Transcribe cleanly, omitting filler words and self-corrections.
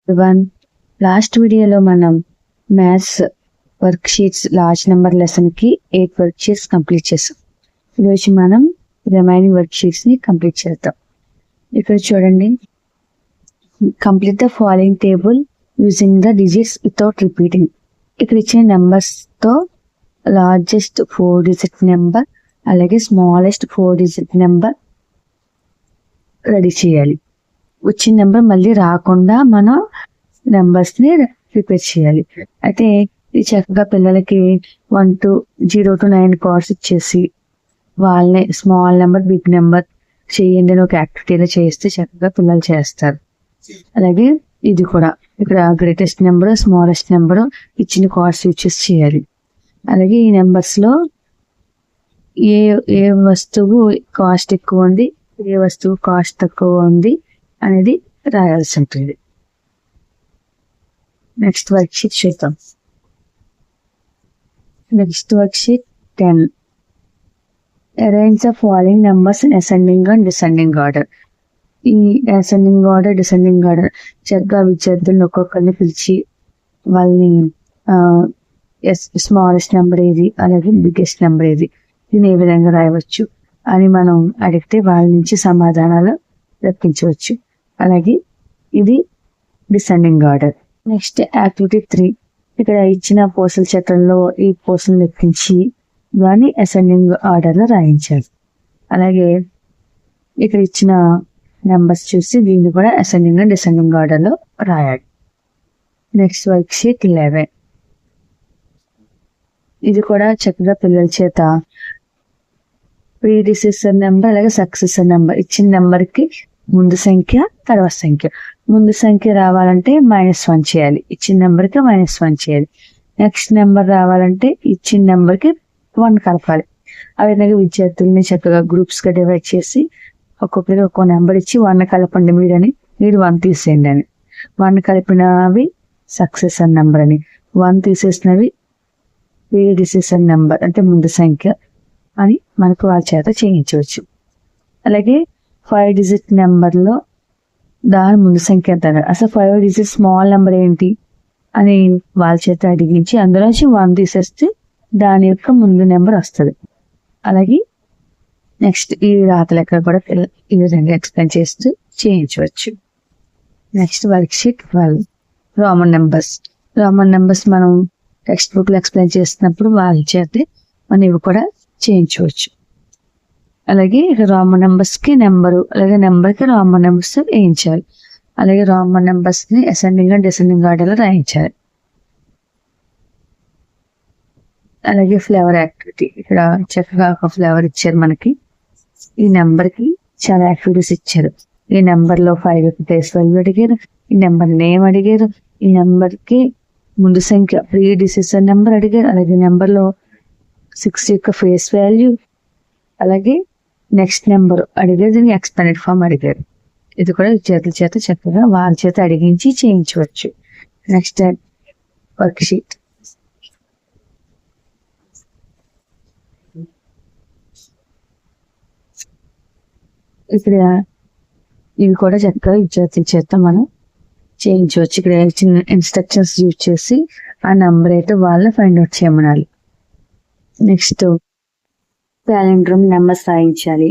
One last వీడియోలో మనం maths work sheets large number lesson కి 8 వర్క్ షీట్స్ కంప్లీట్ చేసాం. ఈరోజు మనం రిమైనింగ్ వర్క్ షీట్స్ ని కంప్లీట్ చేద్దాం. ఇక్కడ చూడండి, complete the following table using the digits without repeating. ఇక్కడ ఇచ్చిన నెంబర్స్ తో లార్జెస్ట్ 4 డిజిట్ నెంబర్ అలాగే స్మాలెస్ట్ 4 డిజిట్ నెంబర్ రెడీ చేయాలి. వచ్చిన నెంబర్ మళ్ళీ రాకుండా మనం నెంబర్స్ ని ప్రిపేర్ చేయాలి. అయితే ఇది చక్కగా పిల్లలకి 1 to 0 to 9 కార్డ్స్ ఇచ్చేసి వాళ్ళని స్మాల్ నెంబర్ బిగ్ నెంబర్ చేయండి అని ఒక యాక్టివిటీలో చేస్తే చక్కగా పిల్లలు చేస్తారు. అలాగే ఇది కూడా ఇక్కడ గ్రేటెస్ట్ నెంబర్ స్మాలెస్ట్ నెంబర్ ఇచ్చిన కార్డ్స్ యూజ్ చేయాలి. అలాగే ఈ నెంబర్స్ లో ఏ వస్తువు కాస్ట్ ఎక్కువ ఉంది, ఏ వస్తువు కాస్ట్ తక్కువ ఉంది అనేది రాయాల్సి ఉంటుంది. నెక్స్ట్ వర్క్ షీట్ చూద్దాం. Next work sheet 10. Arrange the following numbers in ascending and descending order. ఈ అసెండింగ్ ఆర్డర్ డిసెండింగ్ ఆర్డర్ చక్కగా విద్యార్థులను ఒక్కొక్కరిని పిలిచి వాళ్ళని స్మాలెస్ట్ నెంబర్ ఏది అలాగే బిగ్గెస్ట్ నెంబర్ ఏది దీన్ని ఏ విధంగా రాయవచ్చు అని మనం అడిగితే వాళ్ళ నుంచి సమాధానాలు రప్పించవచ్చు. అలాగే ఇది డిసెండింగ్ ఆర్డర్. Next activity 3. ఇక్కడ ఇచ్చిన పూసల చట్టంలో ఈ పూసలు లెక్కించి దాన్ని అసెండింగ్ ఆర్డర్ లో రాయించాలి. అలాగే ఇక్కడ ఇచ్చిన నెంబర్స్ చూసి దీన్ని కూడా అసెండింగ్ అండ్ డిసెండింగ్ ఆర్డర్ లో రాయాలి. Next work sheet 11. ఇది కూడా చక్కగా పిల్లల చేత ప్రీడిసెసర్ నెంబర్ అలాగే సక్సెసర్ నెంబర్ ఇచ్చిన నెంబర్ కి ముందు సంఖ్య తర్వాత సంఖ్య. ముందు సంఖ్య రావాలంటే -1 చేయాలి, ఇచ్చిన నెంబర్ కి -1 చేయాలి. నెక్స్ట్ నెంబర్ రావాలంటే ఇచ్చిన నెంబర్ కి 1 కలపాలి. ఆ విధంగా విద్యార్థుల్ని చక్కగా గ్రూప్స్ గా డివైడ్ చేసి ఒక్కొక్కరికి ఒక్కో నెంబర్ ఇచ్చి 1 కలపండి మీరని, మీరు 1 తీసేయండి అని. 1 కలిపినవి సక్సెసర్ నెంబర్ అని, 1 తీసేసినవి ప్రీడిసెసర్ నెంబర్ అంటే ముందు సంఖ్య అని మనకు వాళ్ళ చేత చేయించవచ్చు. అలాగే 5 డిజిట్ నెంబర్లో దాని ముందు సంఖ్య అంటారు. అసలు 5 డిజిట్ స్మాల్ నెంబర్ ఏంటి అని వాళ్ళ చేత అడిగించి అందులోంచి 1 తీసేస్తే దాని యొక్క ముందు నెంబర్ వస్తుంది. అలాగే నెక్స్ట్ ఈ రాత లెక్క కూడా ఈ విధంగా ఎక్స్ప్లెయిన్ చేస్తూ చేయించవచ్చు. Next worksheet 12. Roman numbers. Roman numbers మనం టెక్స్ట్ బుక్ లో ఎక్స్ప్లెయిన్ చేస్తున్నప్పుడు వాళ్ళ చేత మనం ఇవి కూడా చేయించవచ్చు. అలాగే రోమన్ నెంబర్స్ కి నెంబరు అలాగే నెంబర్ కి రోమన్ నెంబర్స్ వేయించాలి. అలాగే రోమన్ నెంబర్స్ ని అసెండింగ్ అండ్ డిసెండింగ్ ఆర్డర్ లో రాయించాలి. అలాగే ఫ్లేవర్ యాక్టివిటీ. ఇక్కడ చక్కగా ఒక ఫ్లేవర్ ఇచ్చారు మనకి. ఈ నెంబర్ కి చాలా యాక్టివిటీస్ ఇచ్చారు. ఈ నెంబర్ లో 5 ప్లేస్ వాల్యూ అడిగారు, ఈ నెంబర్ నేమ్ అడిగారు, ఈ నెంబర్ కి ముందు సంఖ్య ప్రీడిసెసర్ నెంబర్ అడిగారు, అలాగే నెంబర్ లో 6 యొక్క ఫేస్ వాల్యూ, అలాగే నెక్స్ట్ నెంబర్ అడిగారు, దీనికి ఎక్స్పాండెడ్ ఫామ్ అడిగారు. ఇది కూడా విద్యార్థుల చేత చక్కగా వాళ్ళ చేత అడిగించి చేయించవచ్చు. Next worksheet. ఇక్కడ ఇవి కూడా చక్కగా విద్యార్థుల చేత మనం చేయించవచ్చు. ఇక్కడ చిన్న ఇన్స్ట్రక్షన్స్ యూజ్ చేసి ఆ నెంబర్ అయితే వాళ్ళు ఫైండ్ అవుట్ చేయమనాలి. Next palindrome numbers రాయించాలి.